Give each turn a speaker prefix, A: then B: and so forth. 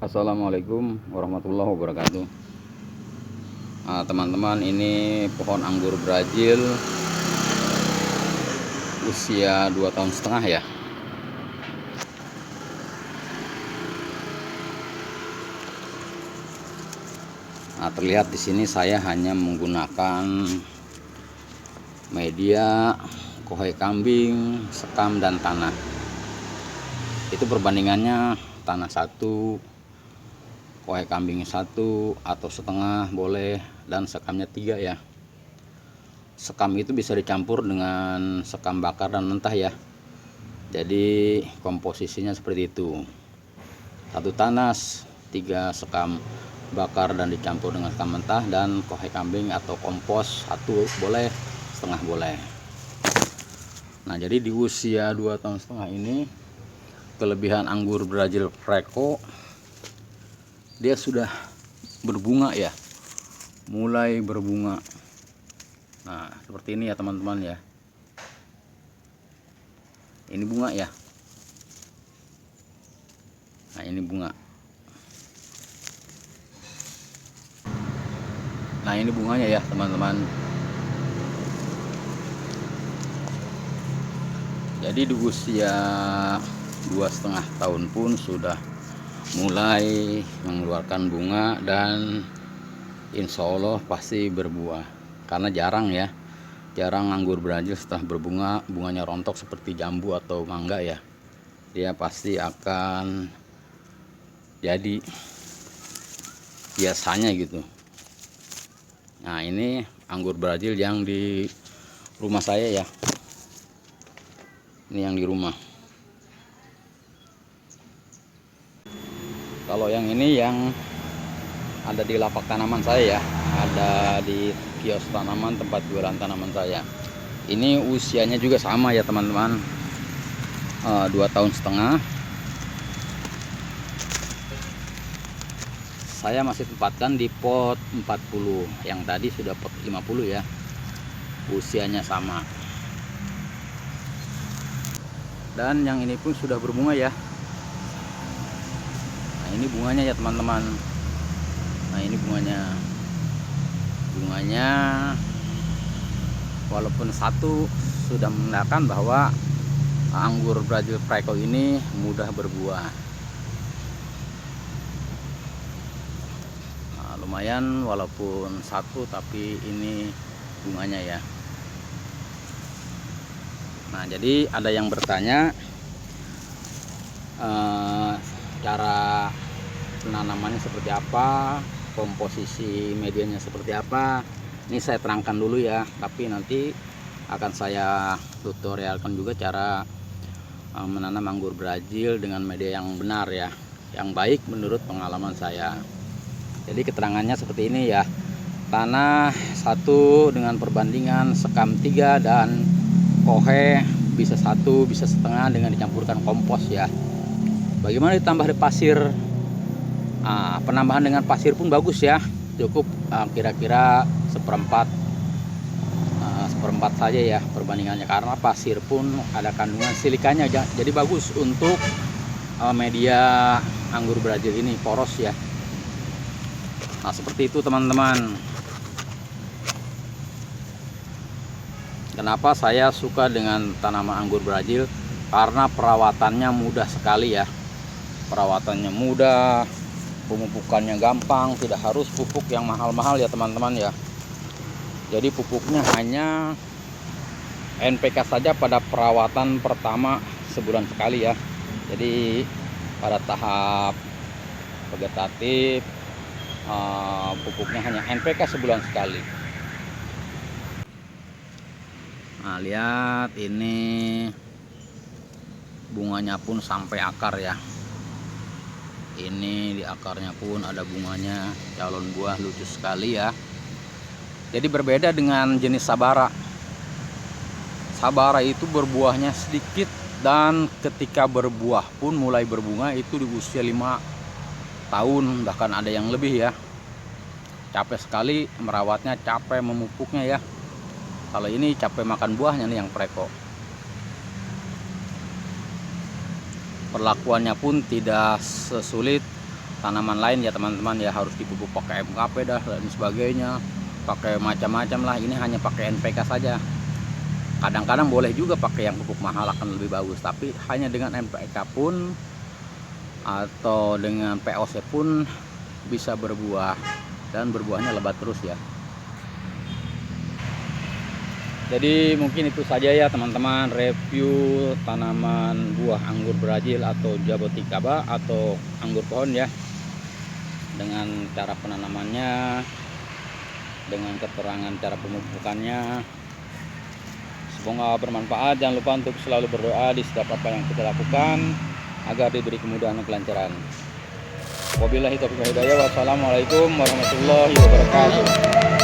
A: Assalamualaikum warahmatullahi wabarakatuh. Teman-teman, ini pohon anggur Brazil usia 2,5 tahun ya. Terlihat di sini saya hanya menggunakan media kohai kambing, sekam, dan tanah. Itu perbandingannya tanah 1, kohai kambing 1 atau setengah boleh, dan sekamnya 3 ya. Sekam itu bisa dicampur dengan sekam bakar dan mentah ya. Jadi komposisinya seperti itu: 1 tanas, 3 sekam bakar dan dicampur dengan sekam mentah, dan kohai kambing atau kompos 1 boleh, setengah boleh. Nah, jadi di usia 2,5 tahun ini, kelebihan anggur Brazil Preco, dia sudah berbunga ya, mulai berbunga. Nah, seperti ini ya teman-teman ya. Ini bunga ya. Nah, ini bunga. Nah, ini bunganya ya teman-teman. Jadi di usia 2,5 tahun pun sudah mulai mengeluarkan bunga, dan insya Allah pasti berbuah. Karena jarang anggur Brazil setelah berbunga bunganya rontok seperti jambu atau mangga ya. Dia pasti akan jadi biasanya gitu. Nah, ini anggur Brazil yang di rumah saya ya. Ini yang di rumah. Kalau yang ini yang ada di lapak tanaman saya ya, ada di kios tanaman, tempat jualan tanaman saya. Ini usianya juga sama ya teman-teman, 2,5 tahun. Saya masih tempatkan di pot 40, yang tadi sudah pot 50 ya. Usianya sama. Dan yang ini pun sudah berbunga ya. Nah, ini bunganya ya teman-teman. Nah, ini bunganya walaupun satu sudah menandakan bahwa anggur Brazil Preco ini mudah berbuah. Nah, lumayan walaupun satu, tapi ini bunganya ya. Nah, jadi ada yang bertanya cara penanamannya seperti apa, komposisi medianya seperti apa. Ini saya terangkan dulu ya, tapi nanti akan saya tutorialkan juga cara menanam anggur Brazil dengan media yang benar ya, yang baik menurut pengalaman saya. Jadi keterangannya seperti ini ya: tanah 1 dengan perbandingan sekam 3 dan kohe bisa 1, bisa setengah dengan dicampurkan kompos ya. Bagaimana ditambah di pasir? Penambahan dengan pasir pun bagus ya, cukup kira-kira seperempat saja ya perbandingannya, karena pasir pun ada kandungan silikanya, jadi bagus untuk media anggur Brazil ini, poros ya. Nah, seperti itu teman-teman. Kenapa saya suka dengan tanaman anggur Brazil? Karena perawatannya mudah sekali ya. Perawatannya mudah, pemupukannya gampang, tidak harus pupuk yang mahal-mahal ya teman-teman ya. Jadi pupuknya hanya NPK saja pada perawatan pertama sebulan sekali ya. Jadi pada tahap vegetatif pupuknya hanya NPK sebulan sekali. Nah, lihat ini bunganya pun sampai akar ya. Ini di akarnya pun ada bunganya, calon buah lucu sekali ya. Jadi berbeda dengan jenis Sabara. Sabara itu berbuahnya sedikit, dan ketika berbuah pun mulai berbunga itu di usia 5 tahun, bahkan ada yang lebih ya. Capek sekali merawatnya, capek memupuknya ya. Kalau ini capek makan buahnya nih yang Preco. Perlakuannya pun tidak sesulit tanaman lain ya teman-teman ya, harus dipupuk pakai MKP dah dan sebagainya, pakai macam-macam lah. Ini hanya pakai NPK saja. Kadang-kadang boleh juga pakai yang pupuk mahal, akan lebih bagus, tapi hanya dengan NPK pun atau dengan POC pun bisa berbuah, dan berbuahnya lebat terus ya. Jadi mungkin itu saja ya teman-teman, review tanaman buah anggur Brazil atau Jaboticaba atau anggur pohon ya, dengan cara penanamannya, dengan keterangan cara pemupukannya. Semoga bermanfaat. Jangan lupa untuk selalu berdoa di setiap apa yang kita lakukan agar diberi kemudahan dan kelancaran. Wabillahi taufiq wal hidayah. Wassalamualaikum warahmatullahi wabarakatuh.